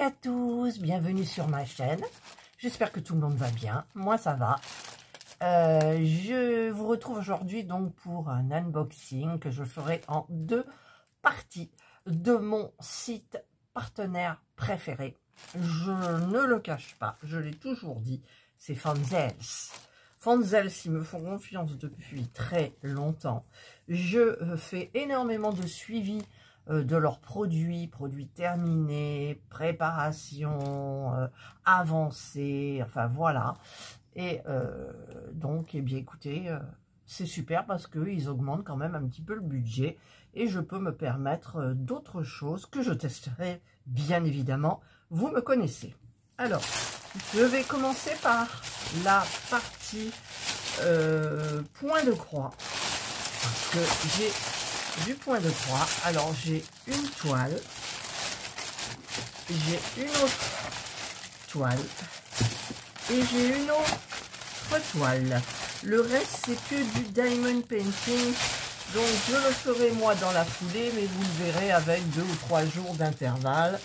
à tous, bienvenue sur ma chaîne. J'espère que tout le monde va bien, moi ça va. Je vous retrouve aujourd'hui donc pour un unboxing que je ferai en 2 parties de mon site partenaire préféré. Je ne le cache pas, je l'ai toujours dit, c'est Fanzels. Fanzels, ils me font confiance depuis très longtemps. Je fais énormément de suivi de leurs produits terminés, préparation avancée, enfin voilà. Et donc, eh bien écoutez, c'est super parce qu'ils augmentent quand même un petit peu le budget et je peux me permettre d'autres choses que je testerai bien évidemment. Vous me connaissez. Alors, je vais commencer par la partie point de croix parce que j'ai du point de croix. Alors j'ai une toile, j'ai une autre toile et j'ai une autre toile. Le reste c'est que du diamond painting, donc je le ferai moi dans la foulée, mais vous le verrez avec 2 ou 3 jours d'intervalle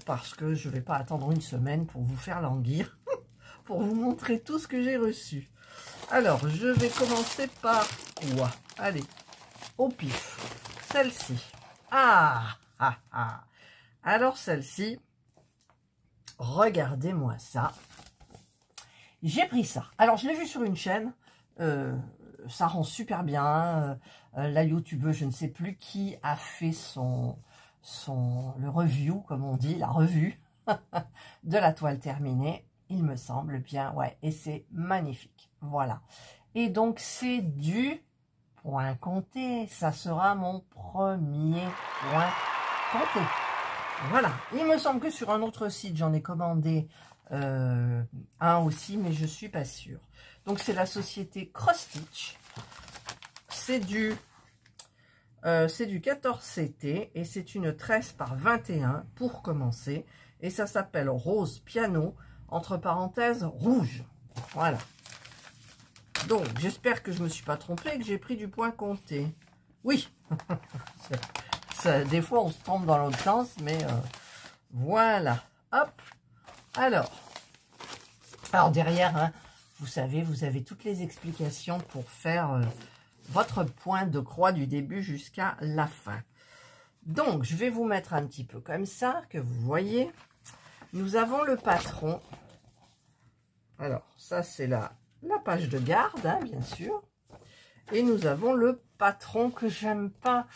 parce que je ne vais pas attendre une semaine pour vous faire languir pour vous montrer tout ce que j'ai reçu. Alors je vais commencer par quoi? Allez, au pif, celle-ci. Alors celle-ci, regardez-moi ça. J'ai pris ça. Alors je l'ai vu sur une chaîne, ça rend super bien. La youtubeuse, je ne sais plus qui a fait le review, comme on dit, la revue de la toile terminée. Il me semble bien, ouais, et c'est magnifique. Voilà. Et donc c'est du point compté, ça sera mon premier point compté. Voilà, il me semble que sur un autre site, j'en ai commandé un aussi, mais je suis pas sûre. Donc c'est la société Cross Stitch. C'est du 14CT et c'est une 13 par 21 pour commencer. Et ça s'appelle Rose Piano, entre parenthèses, rouge. Voilà. Donc, j'espère que je ne me suis pas trompée et que j'ai pris du point compté. Oui, des fois on se trompe dans l'autre sens, mais voilà. Hop. Alors derrière, hein, vous savez, vous avez toutes les explications pour faire votre point de croix du début jusqu'à la fin. Donc, je vais vous mettre un petit peu comme ça, que vous voyez. Nous avons le patron. Alors, ça c'est la page de garde, hein, bien sûr. Et nous avons le patron que j'aime pas.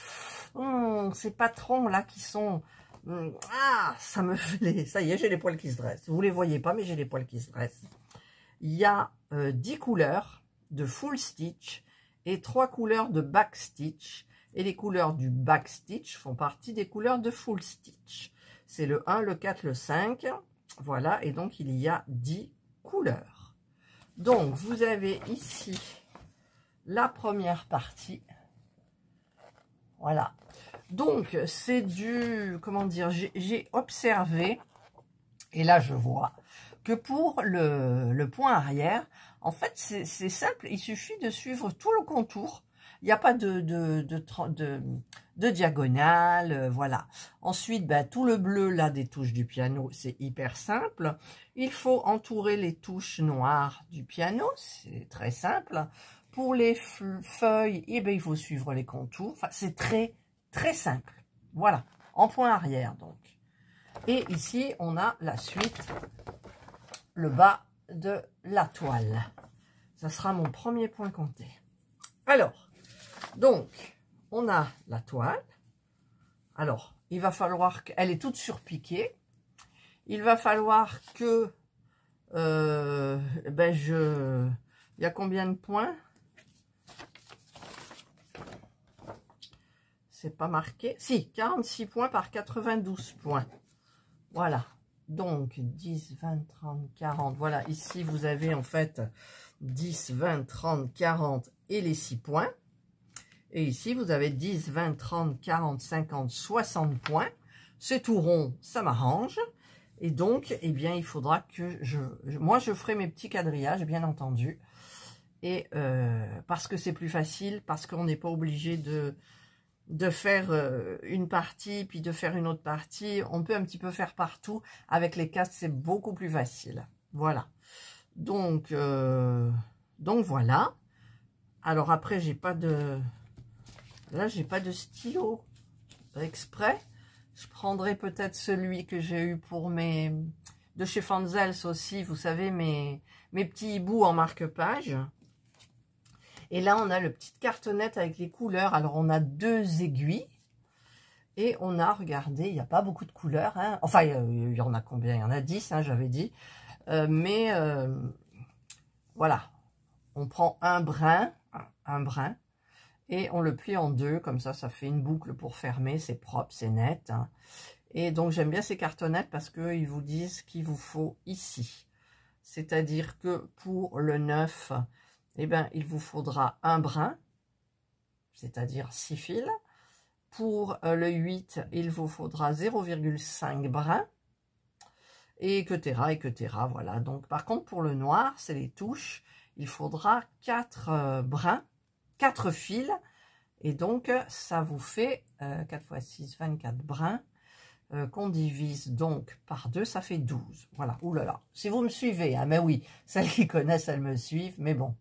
Ces patrons-là qui sont... ça me fait... Ça y est, j'ai les poils qui se dressent. Vous les voyez pas, mais j'ai les poils qui se dressent. Il y a 10 couleurs de full stitch et 3 couleurs de back stitch. Et les couleurs du back stitch font partie des couleurs de full stitch. C'est le 1, le 4, le 5. Voilà, et donc il y a 10 couleurs. Donc, vous avez ici la première partie. Voilà. Donc, c'est du... Comment dire? J'ai observé, et là, je vois, que pour le point arrière, en fait, c'est simple. Il suffit de suivre tout le contour. Il n'y a pas de diagonale, voilà. Ensuite, ben, tout le bleu, là, des touches du piano, c'est hyper simple. Il faut entourer les touches noires du piano, c'est très simple. Pour les feuilles, eh ben, il faut suivre les contours. Enfin, c'est très, très simple. Voilà, en point arrière, donc. Et ici, on a la suite, le bas de la toile. Ça sera mon premier point compté. Alors, donc, on a la toile. Alors, il va falloir qu'elle est toute surpiquée. Il va falloir que il y a combien de points? C'est pas marqué. Si, 46 points par 92 points. Voilà. Donc, 10, 20, 30, 40. Voilà, ici, vous avez en fait 10, 20, 30, 40 et les 6 points. Et ici, vous avez 10, 20, 30, 40, 50, 60 points. C'est tout rond, ça m'arrange. Et donc, eh bien, il faudra que moi, je ferai mes petits quadrillages, bien entendu. Et parce que c'est plus facile, parce qu'on n'est pas obligé de faire une partie, puis de faire une autre partie. On peut un petit peu faire partout. Avec les casques, c'est beaucoup plus facile. Voilà. Donc voilà. Alors après, j'ai pas de... Là, j'ai pas de stylo exprès. Je prendrai peut-être celui que j'ai eu pour mes... De chez Fanzels aussi, vous savez, mes petits hiboux en marque-page. Et là, on a le petite cartonnette avec les couleurs. Alors, on a 2 aiguilles. Et on a, regardez, il n'y a pas beaucoup de couleurs. Hein. Enfin, il y en a combien? Il y en a 10, hein, j'avais dit. Voilà. On prend un brin, et on le plie en 2. Comme ça fait une boucle pour fermer. C'est propre, c'est net. Hein. Et donc, j'aime bien ces cartonnettes parce qu'ils vous disent qu'il vous faut ici. C'est-à-dire que pour le 9... eh bien, il vous faudra un brin, c'est-à-dire 6 fils. Pour le 8, il vous faudra 0,5 brin, et etc., etc. Voilà. Donc, par contre, pour le noir, c'est les touches. Il faudra 4 brins, 4 fils. Et donc, ça vous fait 4 x 6, 24 brins. Qu'on divise donc par 2, ça fait 12. Voilà. Ouh là là. Si vous me suivez, hein, mais oui, celles qui connaissent, elles me suivent, mais bon.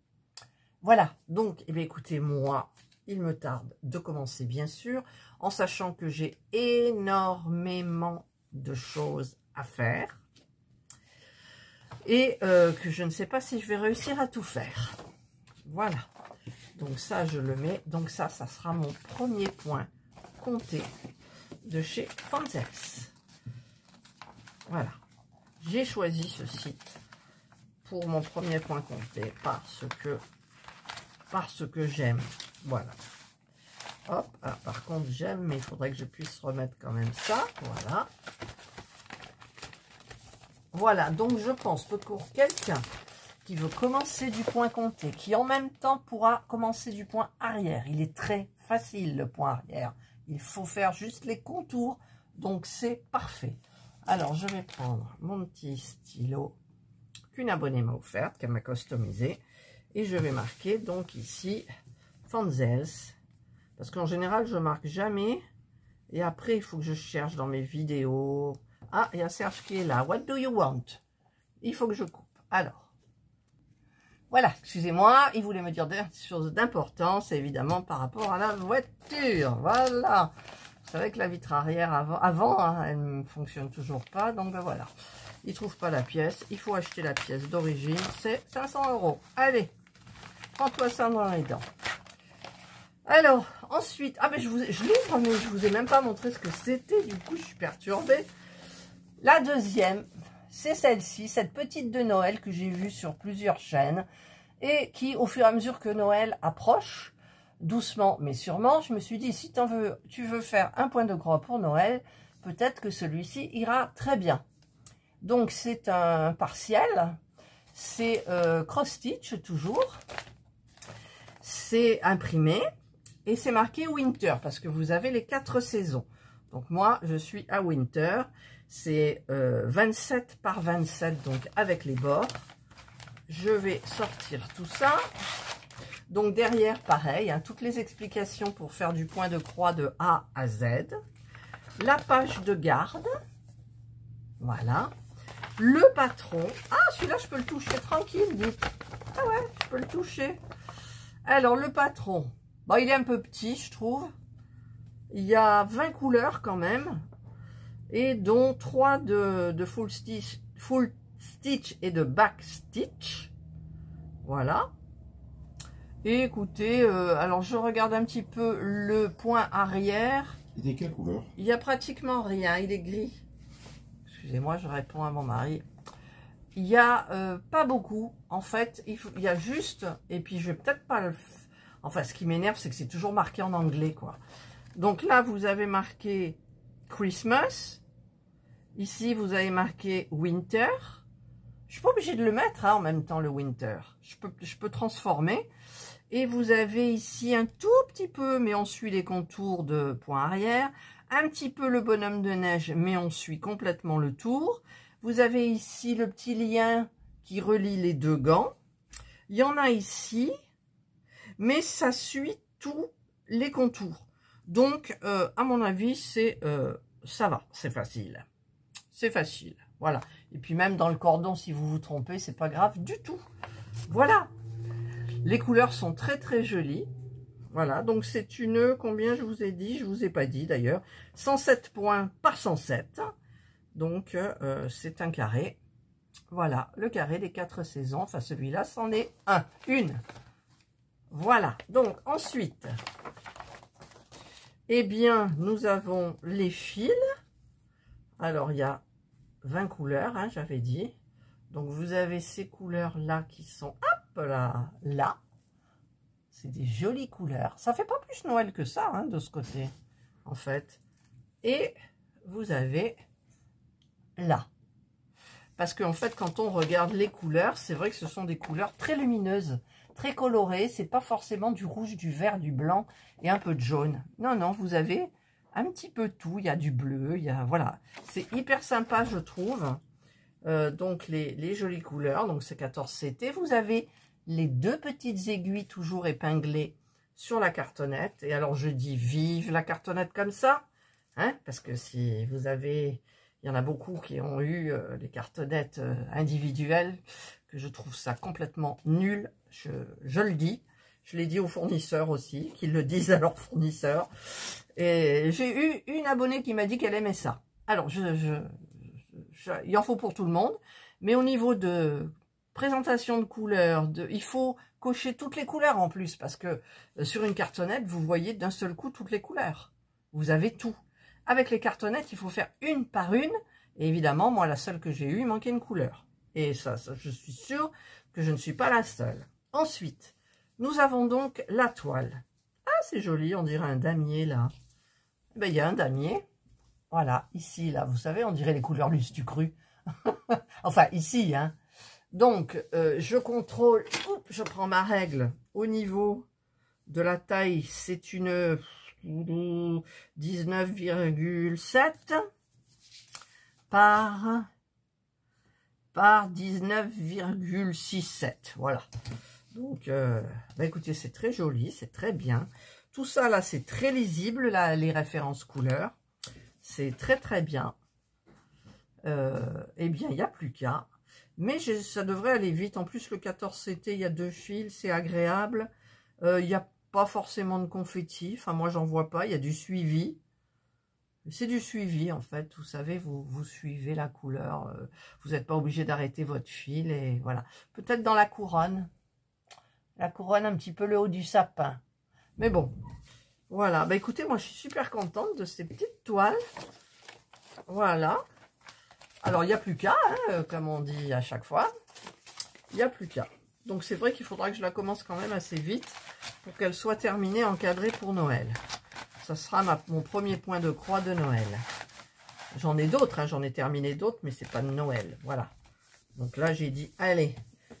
Voilà, donc, eh bien, écoutez, moi, il me tarde de commencer, bien sûr, en sachant que j'ai énormément de choses à faire et que je ne sais pas si je vais réussir à tout faire. Voilà, donc ça, je le mets. Donc ça sera mon premier point compté de chez Fanzels. Voilà, j'ai choisi ce site pour mon premier point compté parce que j'aime. Voilà. Hop, ah, par contre j'aime, mais il faudrait que je puisse remettre quand même ça. Voilà. Voilà, donc je pense que pour quelqu'un qui veut commencer du point compté, qui en même temps pourra commencer du point arrière, il est très facile le point arrière. Il faut faire juste les contours, donc c'est parfait. Alors je vais prendre mon petit stylo qu'une abonnée m'a offert, qu'elle m'a customisé. Et je vais marquer donc ici Fanzels, parce qu'en général je marque jamais, et après il faut que je cherche dans mes vidéos. Ah, il y a Serge qui est là. What do you want? Il faut que je coupe. Alors, voilà, excusez-moi, il voulait me dire des choses d'importance, évidemment par rapport à la voiture. Voilà, vous savez que la vitre arrière avant hein, elle ne fonctionne toujours pas, donc ben voilà. Il ne trouve pas la pièce, il faut acheter la pièce d'origine, c'est 500 €. Allez, prends-toi ça dans les dents. Alors, ensuite, ah ben je l'ouvre, mais je vous ai même pas montré ce que c'était, du coup je suis perturbée. La deuxième, c'est celle-ci, cette petite de Noël que j'ai vue sur plusieurs chaînes, et qui, au fur et à mesure que Noël approche, doucement mais sûrement, je me suis dit, si tu veux faire un point de croix pour Noël, peut-être que celui-ci ira très bien. Donc, c'est un partiel, c'est cross-stitch toujours, c'est imprimé et c'est marqué Winter parce que vous avez les 4 saisons. Donc, moi, je suis à Winter, c'est 27 par 27, donc avec les bords. Je vais sortir tout ça. Donc, derrière, pareil, hein, toutes les explications pour faire du point de croix de A à Z. La page de garde, voilà. Le patron. Ah, celui-là, je peux le toucher tranquille, dites. Ah ouais, je peux le toucher. Alors, le patron. Bon, il est un peu petit, je trouve. Il y a 20 couleurs quand même. Et dont 3 de full stitch et de back stitch. Voilà. Et écoutez, alors je regarde un petit peu le point arrière. Il est quelle couleur? Il n'y a pratiquement rien, il est gris. Excusez-moi, je réponds à mon mari. Il n'y a pas beaucoup. En fait, il y a juste... Et puis, je vais peut-être pas le... Enfin, ce qui m'énerve, c'est que c'est toujours marqué en anglais, quoi. Donc là, vous avez marqué Christmas. Ici, vous avez marqué Winter. Je suis pas obligée de le mettre hein, en même temps, le Winter. Je peux transformer. Et vous avez ici un tout petit peu, mais on suit les contours de point arrière. Un petit peu le bonhomme de neige, mais on suit complètement le tour. Vous avez ici le petit lien qui relie les 2 gants. Il y en a ici, mais ça suit tous les contours. Donc, à mon avis, ça va, c'est facile. C'est facile, voilà. Et puis même dans le cordon, si vous vous trompez, c'est pas grave du tout. Voilà. Les couleurs sont très très jolies. Voilà, donc c'est une, combien je vous ai dit? Je vous ai pas dit d'ailleurs. 107 points par 107. Donc, c'est un carré. Voilà, le carré des 4 saisons. Enfin, celui-là, c'en est une. Voilà, donc ensuite, eh bien, nous avons les fils. Alors, il y a 20 couleurs, hein, j'avais dit. Donc, vous avez ces couleurs-là qui sont, hop là, là. C'est des jolies couleurs. Ça fait pas plus Noël que ça, hein, de ce côté, en fait. Et vous avez là. Parce qu'en fait, quand on regarde les couleurs, c'est vrai que ce sont des couleurs très lumineuses, très colorées. C'est pas forcément du rouge, du vert, du blanc et un peu de jaune. Non, non, vous avez un petit peu tout. Il y a du bleu, il y a, voilà. C'est hyper sympa, je trouve. Donc, les jolies couleurs. Donc, c'est 14 CT. Vous avez les deux petites aiguilles toujours épinglées sur la cartonnette. Et alors, je dis vive la cartonnette comme ça. Hein, parce que si vous avez... Il y en a beaucoup qui ont eu les cartonnettes individuelles, que je trouve ça complètement nul. Je le dis. Je l'ai dit aux fournisseurs aussi, qu'ils le disent à leurs fournisseurs. Et j'ai eu une abonnée qui m'a dit qu'elle aimait ça. Alors, il en faut pour tout le monde. Mais au niveau de présentation de couleurs, il faut cocher toutes les couleurs en plus. Parce que sur une cartonnette, vous voyez d'un seul coup toutes les couleurs. Vous avez tout. Avec les cartonnettes, il faut faire une par une. Et évidemment, moi, la seule que j'ai eue, il manquait une couleur. Et ça, je suis sûre que je ne suis pas la seule. Ensuite, nous avons donc la toile. Ah, c'est joli, on dirait un damier, là. Ben, il y a un damier. Voilà, ici, là, vous savez, on dirait les couleurs Lustu Cru. Enfin, ici, hein. Donc, je contrôle, je prends ma règle au niveau de la taille. C'est une... 19,7 par 19,67. Voilà. Donc, bah écoutez, c'est très joli, c'est très bien. Tout ça, là, c'est très lisible, là, les références couleurs. C'est très, très bien. Eh bien, il n'y a plus qu'à. Mais ça devrait aller vite. En plus, le 14 CT, il y a 2 fils, c'est agréable. Il y a pas forcément de confetti, enfin moi j'en vois pas, il y a du suivi. C'est du suivi en fait, vous savez, vous suivez la couleur, vous n'êtes pas obligé d'arrêter votre fil et voilà. Peut-être dans la couronne un petit peu le haut du sapin. Mais bon, voilà, bah écoutez, moi je suis super contente de ces petites toiles. Voilà. Alors il n'y a plus qu'à, hein, comme on dit à chaque fois, il n'y a plus qu'à. Donc c'est vrai qu'il faudra que je la commence quand même assez vite pour qu'elle soit terminée, encadrée pour Noël. Ça sera mon premier point de croix de Noël. J'en ai d'autres, hein, j'en ai terminé d'autres, mais c'est pas de Noël. Voilà. Donc là, j'ai dit, allez,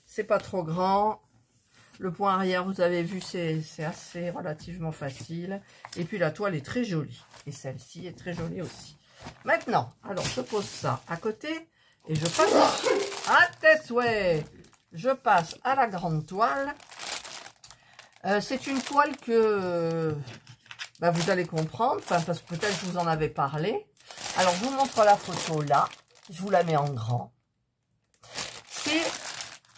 c'est pas trop grand. Le point arrière, vous avez vu, c'est assez relativement facile. Et puis la toile est très jolie. Et celle-ci est très jolie aussi. Maintenant, alors je pose ça à côté et je passe à tes souhaits. Je passe à la grande toile. C'est une toile que bah, vous allez comprendre, parce que peut-être je vous en avais parlé. Alors, je vous montre la photo là. Je vous la mets en grand.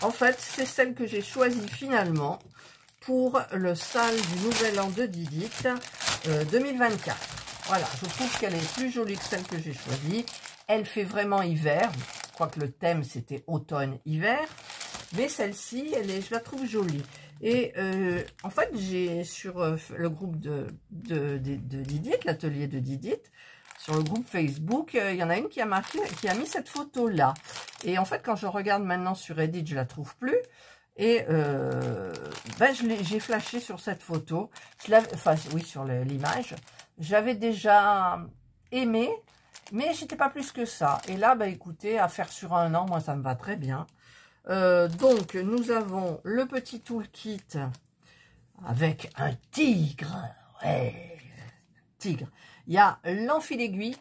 En fait, c'est celle que j'ai choisie finalement pour le sale du Nouvel An de Didit 2024. Voilà, je trouve qu'elle est plus jolie que celle que j'ai choisie. Elle fait vraiment hiver. Je crois que le thème, c'était automne-hiver. Mais celle-ci, je la trouve jolie. Et en fait, j'ai sur le groupe de Didit, l'atelier de Didit, sur le groupe Facebook, il y en a une qui a mis cette photo-là. Et en fait, quand je regarde maintenant sur Reddit, je la trouve plus. Et ben, j'ai flashé sur cette photo. Enfin, oui, sur l'image. J'avais déjà aimé, mais j'étais pas plus que ça. Et là, bah, écoutez, à faire sur un an, moi, ça me va très bien. Donc, nous avons le petit toolkit avec un tigre. Ouais, tigre. Il y a l'enfil aiguille,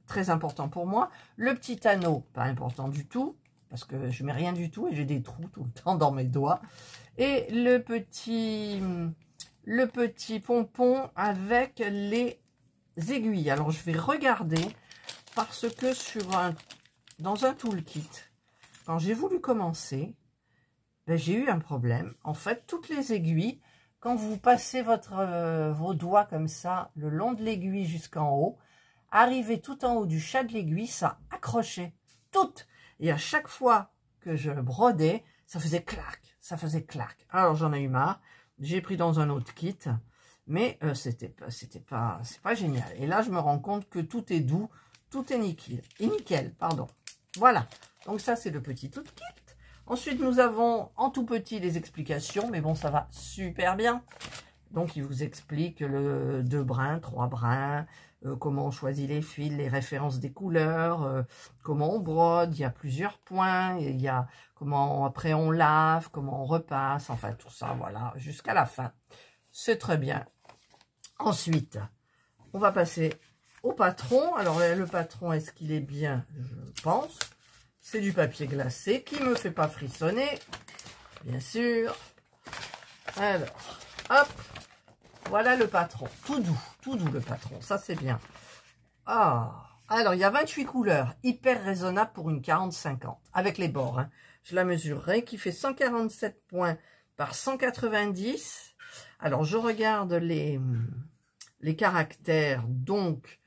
très important pour moi. Le petit anneau, pas important du tout, parce que je mets rien du tout et j'ai des trous tout le temps dans mes doigts. Et le le petit pompon avec les aiguilles. Alors, je vais regarder parce que dans un toolkit, quand j'ai voulu commencer, ben, j'ai eu un problème. En fait, toutes les aiguilles, quand vous passez vos doigts comme ça, le long de l'aiguille jusqu'en haut, arrivé tout en haut du chat de l'aiguille, ça accrochait toutes. Et à chaque fois que je brodais, ça faisait clac, ça faisait clac. Alors j'en ai eu marre, j'ai pris dans un autre kit, mais c'est pas génial. Et là, je me rends compte que tout est doux, tout est nickel, pardon. Voilà, donc ça c'est le petit tout kit. Ensuite, nous avons en tout petit les explications, mais bon, ça va super bien. Donc, il vous explique le 2 brins, 3 brins, comment on choisit les fils, les références des couleurs, comment on brode, il y a plusieurs points, il y a comment après on lave, comment on repasse, enfin tout ça, voilà, jusqu'à la fin. C'est très bien. Ensuite, on va passer au patron. Alors, le patron, est-ce qu'il est bien? Je pense. C'est du papier glacé qui me fait pas frissonner, bien sûr. Alors, hop, voilà le patron. Tout doux le patron, ça c'est bien. Ah, alors il y a 28 couleurs, hyper raisonnable pour une 40-50, avec les bords. Hein. Je la mesurerai, qui fait 147 points par 190. Alors, je regarde les caractères, donc,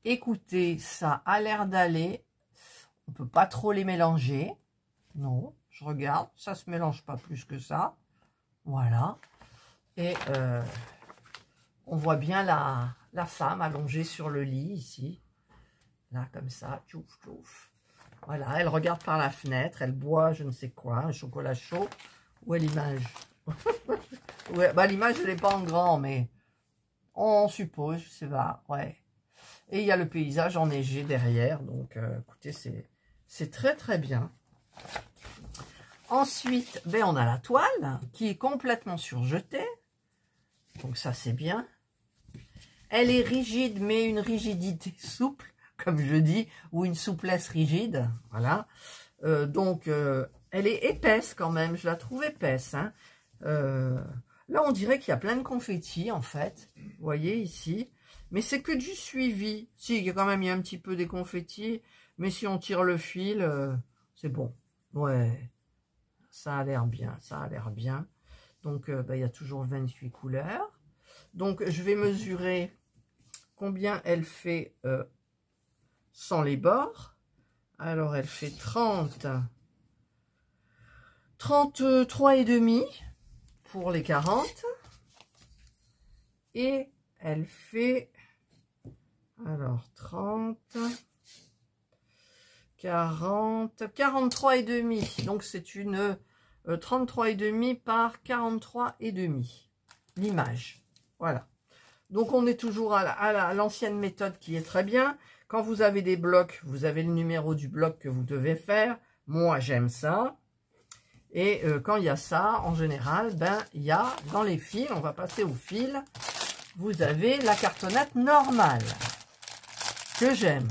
écoutez, ça a l'air d'aller. On peut pas trop les mélanger. Non, je regarde. Ça se mélange pas plus que ça. Voilà. Et on voit bien la femme allongée sur le lit ici. Là, comme ça. Tchouf, tchouf. Voilà, elle regarde par la fenêtre. Elle boit je ne sais quoi, un chocolat chaud. Où est l'image? Ouais, bah, l'image, je l'ai pas en grand, mais on suppose, je sais pas. Ouais. Et il y a le paysage enneigé derrière. Donc, écoutez, c'est très très bien. Ensuite, ben, on a la toile qui est complètement surjetée. Donc ça c'est bien. Elle est rigide, mais une rigidité souple, comme je dis, ou une souplesse rigide. Voilà. Donc elle est épaisse quand même. Je la trouve épaisse. Hein. Là on dirait qu'il y a plein de confettis en fait. Vous voyez ici. Mais c'est que du suivi. Si, il y a quand même un petit peu des confettis. Mais si on tire le fil, c'est bon. Ouais, ça a l'air bien, ça a l'air bien. Donc, il y a toujours 28 couleurs. Donc, je vais mesurer combien elle fait sans les bords. Alors, elle fait 33,5 pour les 40. Et elle fait, alors, 30... 43,5. Donc, c'est une 33,5 par 43,5. L'image. Voilà. Donc, on est toujours à l'ancienne méthode qui est très bien. Quand vous avez des blocs, vous avez le numéro du bloc que vous devez faire. Moi, j'aime ça. Et quand il y a ça, en général, ben, il y a dans les fils, on va passer au fil, vous avez la cartonnette normale que j'aime.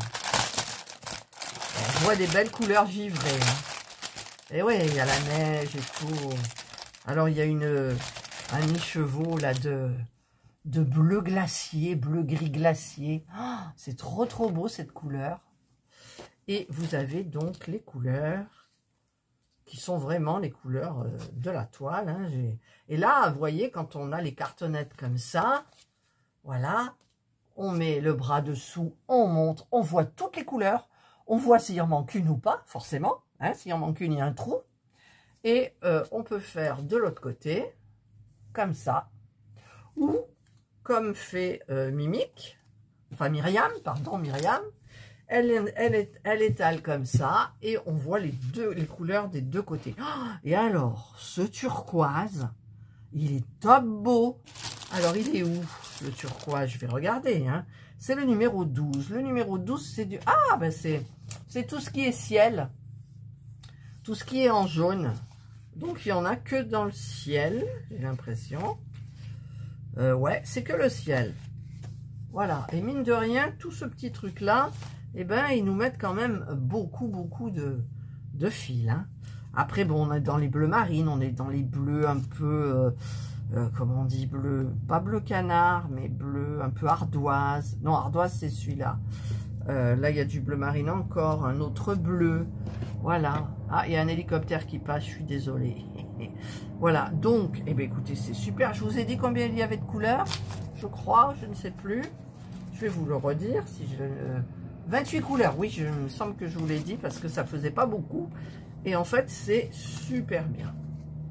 On voit des belles couleurs givrées. Hein. Et oui, il y a la neige et tout. Alors, il y a un mi-chevaux là de bleu glacier, bleu-gris glacier. Oh, c'est trop beau cette couleur. Et vous avez donc les couleurs qui sont vraiment les couleurs de la toile. Hein. Et là, vous voyez, quand on a les cartonnettes comme ça, voilà, on met le bras dessous, on monte, on voit toutes les couleurs. On voit s'il en manque une ou pas, forcément. Hein, s'il en manque une, il y a un trou. Et on peut faire de l'autre côté, comme ça. Ou, comme fait Myriam, elle étale comme ça. Et on voit les couleurs des deux côtés. Oh, et alors, ce turquoise, il est top beau. Alors, il est où, le turquoise? Je vais regarder, hein. C'est le numéro 12. Le numéro 12, c'est du... Ah, ben c'est tout ce qui est ciel. Tout ce qui est en jaune. Donc, il n'y en a que dans le ciel, j'ai l'impression. Ouais, c'est que le ciel. Voilà. Et mine de rien, tout ce petit truc-là, eh ben, ils nous mettent quand même beaucoup de fils. Hein. Après, bon, on est dans les bleus marines, on est dans les bleus un peu comment on dit, bleu, pas bleu canard, mais bleu un peu ardoise. Non, ardoise, c'est celui-là. Là, il y a du bleu marine encore, un autre bleu. Voilà. Ah, il y a un hélicoptère qui passe, je suis désolée. Voilà, donc, eh bien, écoutez, c'est super. Je vous ai dit combien il y avait de couleurs, je crois, je ne sais plus. Je vais vous le redire. Si je 28 couleurs, oui, il me semble que je vous l'ai dit, parce que ça faisait pas beaucoup. Et en fait, c'est super bien.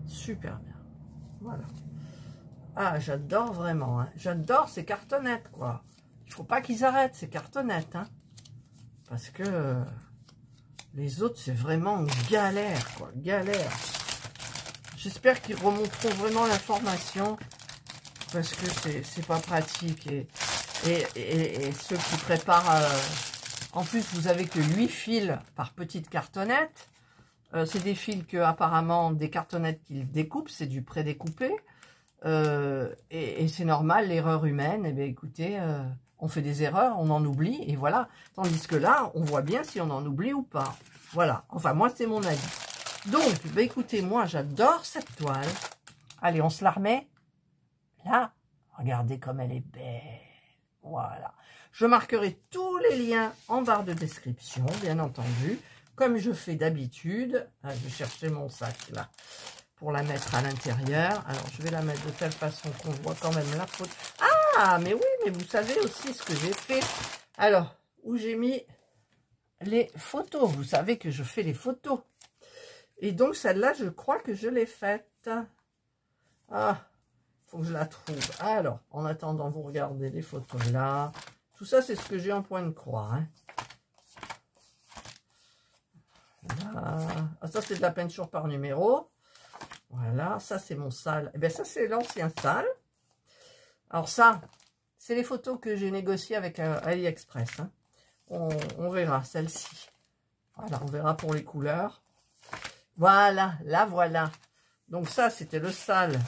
Super bien. Voilà. Ah, j'adore vraiment. Hein. J'adore ces cartonnettes, quoi. Il faut pas qu'ils arrêtent, ces cartonnettes. Hein. Parce que les autres, c'est vraiment galère, quoi. Galère. J'espère qu'ils remonteront vraiment l'information. Parce que c'est pas pratique. Et ceux qui préparent... en plus, vous avez que 8 fils par petite cartonnette. C'est des fils que, apparemment, des cartonnettes qu'ils découpent. C'est du prédécoupé. Et c'est normal, l'erreur humaine. Eh bien, écoutez... on fait des erreurs, on en oublie, et voilà. Tandis que là, on voit bien si on en oublie ou pas. Voilà. Enfin, moi, c'est mon avis. Donc, bah, écoutez, moi, j'adore cette toile. Allez, on se la remet. Là, regardez comme elle est belle. Voilà. Je marquerai tous les liens en barre de description, bien entendu, comme je fais d'habitude. Ah, je vais chercher mon sac, là, pour la mettre à l'intérieur. Alors, je vais la mettre de telle façon qu'on voit quand même la photo. Ah, mais oui, mais vous savez aussi ce que j'ai fait. Alors, où j'ai mis les photos. Vous savez que je fais les photos. Et donc, celle-là, je crois que je l'ai faite. Ah, faut que je la trouve. Alors, en attendant, vous regardez les photos là. Tout ça, c'est ce que j'ai en point de croix. Hein. Là. Ah, ça, c'est de la peinture par numéro. Voilà, ça, c'est mon sale. Eh bien, ça, c'est l'ancien sale. Alors ça, c'est les photos que j'ai négociées avec AliExpress. Hein. On verra celle-ci. Voilà, on verra pour les couleurs. Voilà, là voilà. Donc ça, c'était le sale.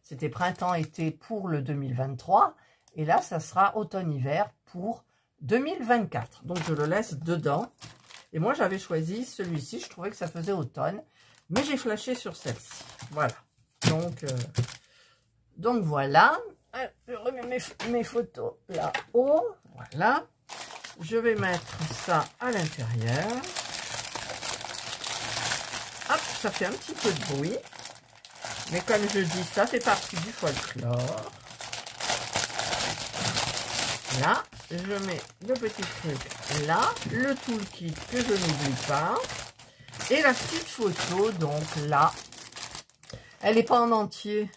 C'était printemps-été pour le 2023. Et là, ça sera automne-hiver pour 2024. Donc je le laisse dedans. Et moi, j'avais choisi celui-ci. Je trouvais que ça faisait automne. Mais j'ai flashé sur celle-ci. Voilà. Donc voilà, je remets mes photos là-haut, voilà. Je vais mettre ça à l'intérieur. Hop, ça fait un petit peu de bruit. Mais comme je dis, ça fait partie du folklore. Là, je mets le petit truc là, le toolkit que je n'oublie pas. Et la petite photo, donc là, elle n'est pas en entier.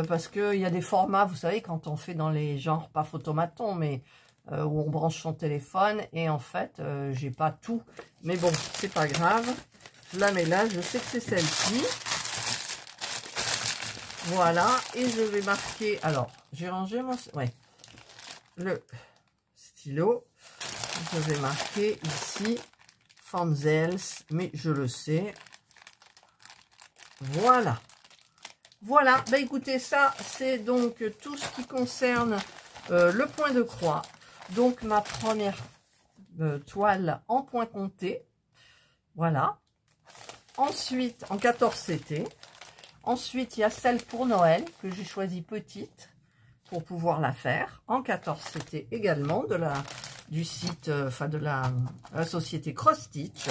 Parce qu'il y a des formats, vous savez, quand on fait dans les genres, pas photomaton, mais où on branche son téléphone. Et en fait, j'ai pas tout. Mais bon, c'est pas grave. Je la mets là, je sais que c'est celle-ci. Voilà, et je vais marquer... Alors, j'ai rangé mon... Ouais, le stylo. Je vais marquer ici, Fanzels, mais je le sais. Voilà. Voilà, bah écoutez, ça, c'est donc tout ce qui concerne le point de croix. Donc, ma première toile en point compté. Voilà. Ensuite, en 14 CT. Ensuite, il y a celle pour Noël, que j'ai choisie petite pour pouvoir la faire. En 14 CT également, du site, de la société Cross Stitch.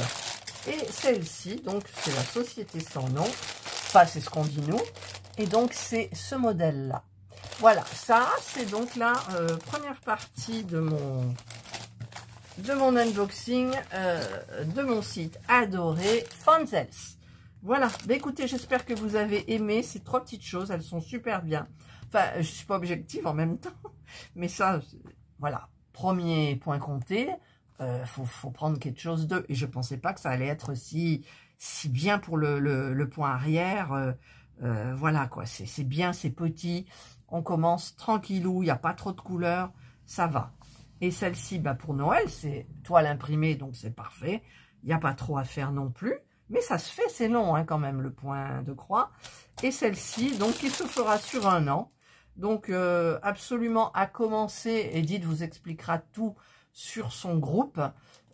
Et celle-ci, donc, c'est la société sans nom. Enfin, c'est ce qu'on dit nous. Et donc, c'est ce modèle-là. Voilà, ça, c'est donc la première partie de mon unboxing de mon site adoré, Fanzels. Voilà, bah, écoutez, j'espère que vous avez aimé ces 3 petites choses. Elles sont super bien. Enfin, je suis pas objective en même temps. Mais ça, voilà, premier point compté. Faut prendre quelque chose d'eux. Et je pensais pas que ça allait être si bien pour le point arrière. Voilà quoi, c'est bien, c'est petit. On commence tranquillou, il n'y a pas trop de couleurs, ça va. Et celle-ci, bah, pour Noël, c'est toile imprimée, donc c'est parfait. Il n'y a pas trop à faire non plus. Mais ça se fait, c'est long hein, quand même, le point de croix. Et celle-ci, donc, qui se fera sur 1 an. Donc, absolument à commencer, Edith vous expliquera tout sur son groupe.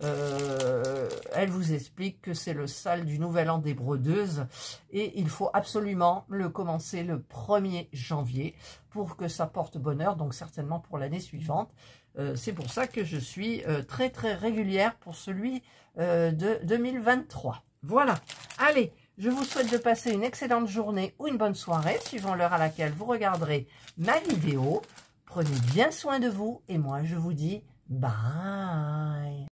elle vous explique que c'est le sale du nouvel an des brodeuses et il faut absolument le commencer le 1er janvier pour que ça porte bonheur, donc certainement pour l'année suivante. C'est pour ça que je suis très très régulière pour celui de 2023. Voilà, allez, je vous souhaite de passer une excellente journée ou une bonne soirée, suivant l'heure à laquelle vous regarderez ma vidéo. Prenez bien soin de vous et moi je vous dis bye.